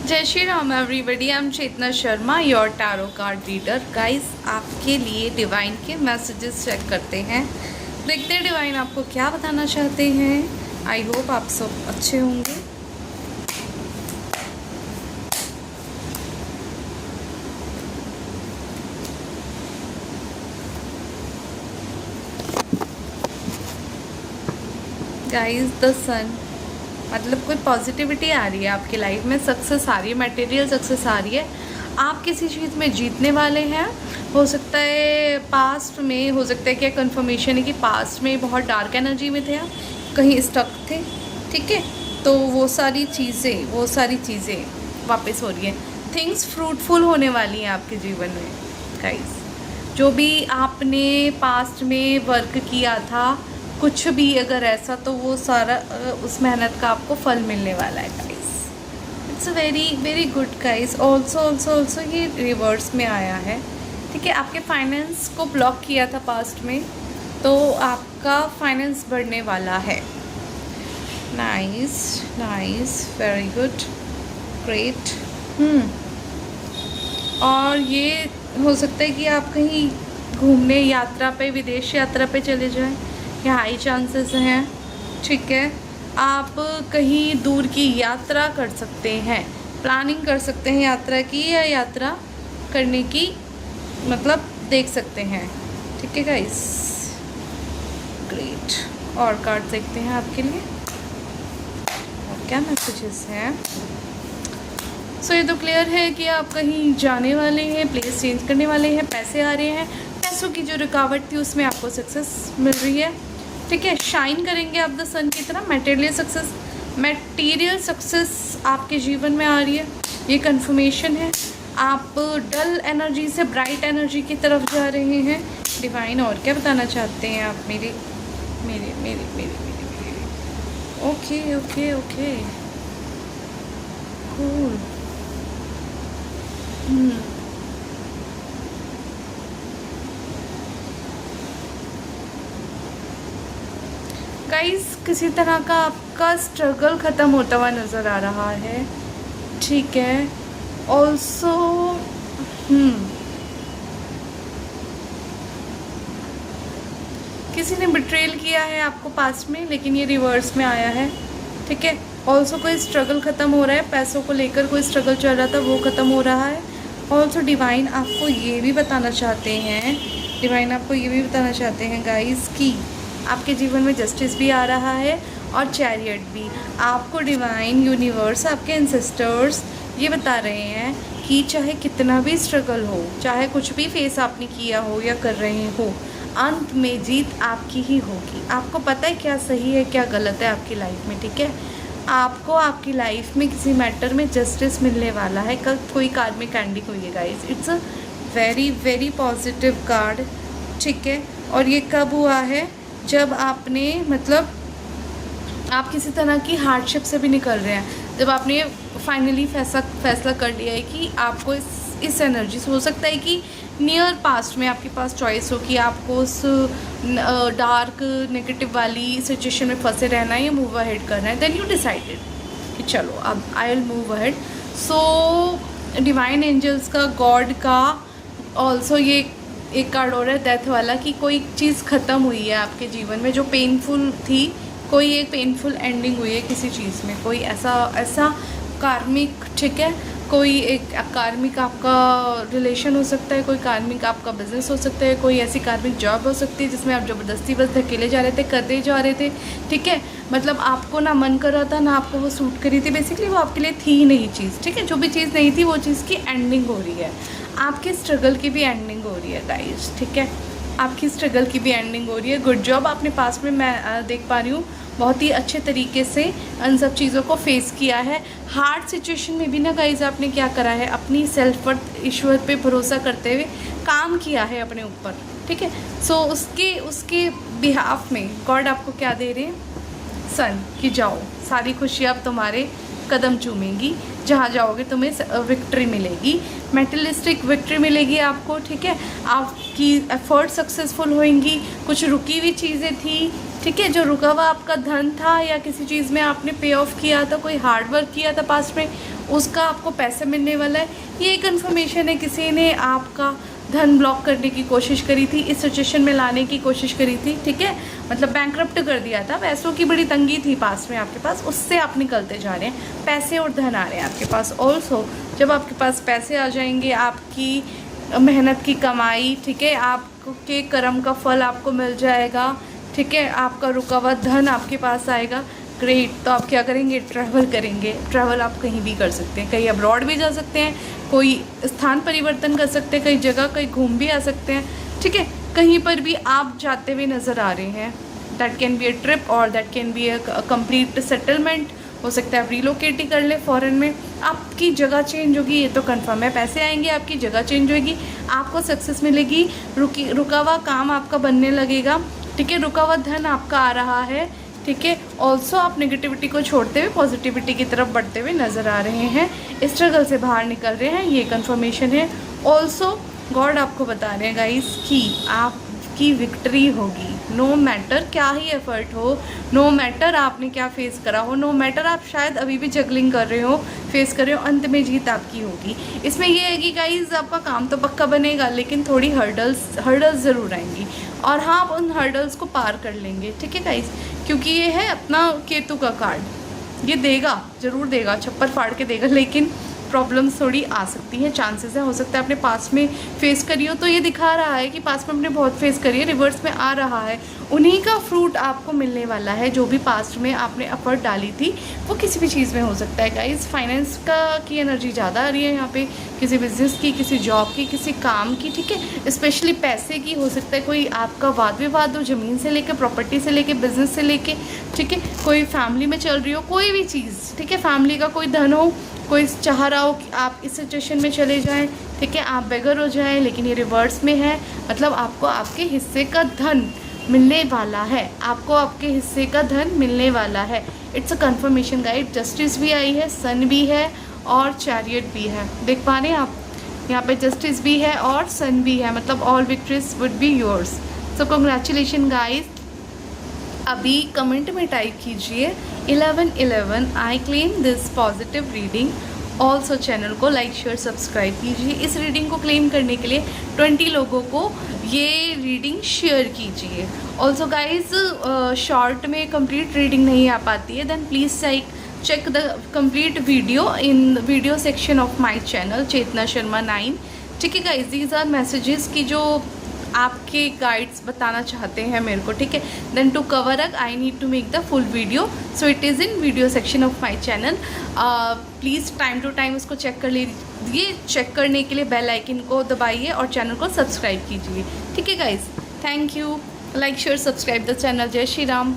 जय Shri Ram everybody, I am Chetna Sharma, your tarot card reader. Guys, आपके लिए डिवाइन के मैसेजेस चेक करते हैं। देखते हैं डिवाइन आपको क्या बताना चाहते हैं। आई होप आप सब अच्छे होंगे। गाइस, द सन मतलब कोई पॉजिटिविटी आ रही है आपकी लाइफ में, सक्सेस आ रही है, मटेरियल सक्सेस आ रही है। आप किसी चीज़ में जीतने वाले हैं। हो सकता है पास्ट में, हो सकता है क्या कंफर्मेशन है कि पास्ट में बहुत डार्क एनर्जी में थे आप, कहीं स्टक थे। ठीक है, तो वो सारी चीज़ें वापस हो रही हैं। थिंग्स फ्रूटफुल होने वाली हैं आपके जीवन में। गाइस, जो भी आपने पास्ट में वर्क किया था, कुछ भी अगर ऐसा, तो वो सारा उस मेहनत का आपको फल मिलने वाला है। Guys, it's very very good guys. Also ये रिवर्स में आया है। ठीक है, आपके फाइनेंस को ब्लॉक किया था पास्ट में, तो आपका फाइनेंस बढ़ने वाला है। Nice nice, very good, great. और ये हो सकता है कि आप कहीं घूमने यात्रा पे, विदेश यात्रा पे चले जाएं, ये हाई चांसेस हैं। ठीक है, आप कहीं दूर की यात्रा कर सकते हैं, प्लानिंग कर सकते हैं यात्रा की, या यात्रा करने की मतलब देख सकते हैं। ठीक है गाइस, ग्रेट। और कार्ड देखते हैं आपके लिए और क्या मैसेजेस हैं। सो ये तो क्लियर है कि आप कहीं जाने वाले हैं, प्लेस चेंज करने वाले हैं, पैसे आ रहे हैं, पैसों की जो रुकावट थी उसमें आपको सक्सेस मिल रही है। ठीक है, शाइन करेंगे आप द सन की तरह। मटेरियल सक्सेस आपके जीवन में आ रही है, ये कंफर्मेशन है। आप डल एनर्जी से ब्राइट एनर्जी की तरफ जा रहे हैं। डिवाइन और क्या बताना चाहते हैं आप मेरे मेरे मेरे मेरे मेरे मेरे okay okay okay, cool. Guys, किसी तरह का आपका स्ट्रगल ख़त्म होता हुआ नज़र आ रहा है। ठीक है, ऑल्सो किसी ने बिट्रेल किया है आपको पास्ट में, लेकिन ये रिवर्स में आया है। ठीक है, ऑल्सो कोई स्ट्रगल ख़त्म हो रहा है, पैसों को लेकर कोई स्ट्रगल चल रहा था वो ख़त्म हो रहा है। ऑल्सो डिवाइन आपको ये भी बताना चाहते हैं गाइस कि आपके जीवन में जस्टिस भी आ रहा है और चैरियट भी। आपको डिवाइन, यूनिवर्स, आपके एंसेस्टर्स ये बता रहे हैं कि चाहे कितना भी स्ट्रगल हो, चाहे कुछ भी फेस आपने किया हो या कर रहे हो, अंत में जीत आपकी ही होगी। आपको पता है क्या सही है क्या गलत है आपकी लाइफ में। ठीक है, आपको आपकी लाइफ में किसी मैटर में जस्टिस मिलने वाला है। कल कोई कार्मिक एंडिंग हुई है guys. It's a very very positive card. ठीक है, और ये कब हुआ है? जब आपने मतलब आप किसी तरह की हार्डशिप से भी निकल रहे हैं, जब आपने फाइनली फैसला कर लिया है कि आपको इस एनर्जी से, हो सकता है कि नियर पास्ट में आपके पास चॉइस हो कि आपको उस डार्क नेगेटिव वाली सिचुएशन में फंसे रहना है या मूव अहेड करना है। देन यू डिसाइडेड कि चलो अब I will move ahead. So divine angels का, गॉड का, ऑल्सो ये एक कार्ड और है डेथ वाला, कि कोई चीज़ ख़त्म हुई है आपके जीवन में जो पेनफुल थी। कोई एक पेनफुल एंडिंग हुई है किसी चीज़ में, कोई ऐसा कार्मिक। ठीक है, कोई एक कार्मिक आपका रिलेशन हो सकता है, कोई कार्मिक आपका बिजनेस हो सकता है, कोई ऐसी कार्मिक जॉब हो सकती है जिसमें आप ज़बरदस्ती बस धकेले जा रहे थे, करते जा रहे थे। ठीक है, मतलब आपको ना मन कर रहा था, ना आपको वो सूट करी थी, बेसिकली वो आपके लिए थी ही नहीं चीज़। ठीक है, जो भी चीज़ नहीं थी वो चीज़ की एंडिंग हो रही है, आपके स्ट्रगल की भी एंडिंग हो रही है गाइस। ठीक है, आपकी स्ट्रगल की भी एंडिंग हो रही है। गुड जॉब, आपने पास में मैं देख पा रही हूँ बहुत ही अच्छे तरीके से उन सब चीज़ों को फेस किया है। हार्ड सिचुएशन में भी ना गाइज आपने क्या करा है, अपनी सेल्फ वर्थ, ईश्वर पे भरोसा करते हुए काम किया है अपने ऊपर। ठीक है, सो उसके बिहाफ में गॉड आपको क्या दे रहे हैं? सन, कि जाओ, सारी खुशियाँ अब तुम्हारे कदम चूमेंगी, जहाँ जाओगे तुम्हें विक्ट्री मिलेगी, मेटलिस्टिक विक्ट्री मिलेगी आपको, ठीक है। आपकी एफर्ट सक्सेसफुल होंगी, कुछ रुकी हुई चीज़ें थी, ठीक है, जो रुका हुआ आपका धन था या किसी चीज़ में आपने पे ऑफ किया था, कोई हार्ड वर्क किया था पास्ट में, उसका आपको पैसे मिलने वाला है। ये एक इन्फॉर्मेशन है, किसी ने आपका धन ब्लॉक करने की कोशिश करी थी, इस सिचुएशन में लाने की कोशिश करी थी, ठीक है, मतलब बैंकरप्ट कर दिया था, पैसों की बड़ी तंगी थी पास में आपके पास, उससे आप निकलते जा रहे हैं, पैसे और धन आ रहे हैं आपके पास। ऑल्सो जब आपके पास पैसे आ जाएंगे, आपकी मेहनत की कमाई, ठीक है, आपके कर्म का फल आपको मिल जाएगा, ठीक है, आपका रुका हुआ धन आपके पास आएगा, ग्रेट। तो आप क्या करेंगे, ट्रैवल करेंगे। ट्रैवल आप कहीं भी कर सकते हैं, कहीं अब्रॉड भी जा सकते हैं, कोई स्थान परिवर्तन कर सकते हैं, कई जगह कहीं घूम भी आ सकते हैं, ठीक है, कहीं पर भी आप जाते हुए नज़र आ रहे हैं। That can be a trip और that can be a complete settlement, हो सकता है आप रिलोकेट ही कर ले फॉरेन में, आपकी जगह चेंज होगी, ये तो कंफर्म है। पैसे आएंगे, आपकी जगह चेंज होगी, आपको सक्सेस मिलेगी, रुका हुआ काम आपका बनने लगेगा, ठीक है, रुका हुआ धन आपका आ रहा है, ठीक है। ऑल्सो आप नेगेटिविटी को छोड़ते हुए पॉजिटिविटी की तरफ बढ़ते हुए नज़र आ रहे हैं, स्ट्रगल से बाहर निकल रहे हैं, ये कंफर्मेशन है। ऑल्सो गॉड आपको बता रहे हैं गाइस कि आपकी विक्ट्री होगी, नो मैटर क्या ही एफर्ट हो, नो मैटर आपने क्या फेस करा हो, नो मैटर आप शायद अभी भी जगलिंग कर रहे हो, फेस कर रहे हो, अंत में जीत आपकी होगी। इसमें यह है कि गाइस आपका काम तो पक्का बनेगा, लेकिन थोड़ी हर्डल्स ज़रूर आएंगी, और हाँ आप उन हर्डल्स को पार कर लेंगे, ठीक है गाइस, क्योंकि ये है अपना केतु का कार्ड, ये देगा, ज़रूर देगा, छप्पर फाड़ के देगा, लेकिन प्रॉब्लम्स थोड़ी आ सकती हैं, चांसेस है, हो सकता है आपने पास्ट में फेस करी हो, तो ये दिखा रहा है कि पास्ट में आपने बहुत फेस करी है, रिवर्स में आ रहा है, उन्हीं का फ्रूट आपको मिलने वाला है, जो भी पास्ट में आपने एफर्ट डाली थी, वो किसी भी चीज़ में हो सकता है गाइस। फाइनेंस की एनर्जी ज़्यादा आ रही है यहाँ पे, किसी बिजनेस की, किसी जॉब की, किसी काम की, ठीक है, स्पेशली पैसे की, हो सकता है कोई आपका वाद विवाद हो, ज़मीन से लेके, प्रॉपर्टी से लेके, बिजनेस से लेके, ठीक है, कोई फैमिली में चल रही हो कोई भी चीज़, ठीक है, फैमिली का कोई धन हो, कोई चाह रहा हो कि आप इस सिचुएशन में चले जाएं, ठीक है, आप बेगर हो जाएं, लेकिन ये रिवर्स में है, मतलब आपको आपके हिस्से का धन मिलने वाला है, आपको आपके हिस्से का धन मिलने वाला है। It's a confirmation guide, justice भी आई है, सन भी है और चैरियट भी है, देख पा रहे हैं आप, यहाँ पे जस्टिस भी है और सन भी है, मतलब all victories would be yours. So congratulation guys. अभी कमेंट में टाइप कीजिए 1111 I claim this positive reading. Also channel को लाइक शेयर सब्सक्राइब कीजिए। इस रीडिंग को क्लेम करने के लिए 20 लोगों को ये रीडिंग शेयर कीजिए। ऑल्सो गाइज शॉर्ट में कंप्लीट रीडिंग नहीं आ पाती है, then please check the complete video in the video section of my channel चेतना शर्मा 9, ठीक है गाइज। दीज आर मैसेजेस की जो आपके गाइड्स बताना चाहते हैं मेरे को, ठीक है। Then to cover up I need to make the full video, so it is in video section of my channel. Please time to time उसको चेक कर लीजिए। चेक करने के लिए बेल आइकन को दबाइए और चैनल को सब्सक्राइब कीजिए, ठीक है guys. Thank you, like share subscribe the channel. जय श्री राम।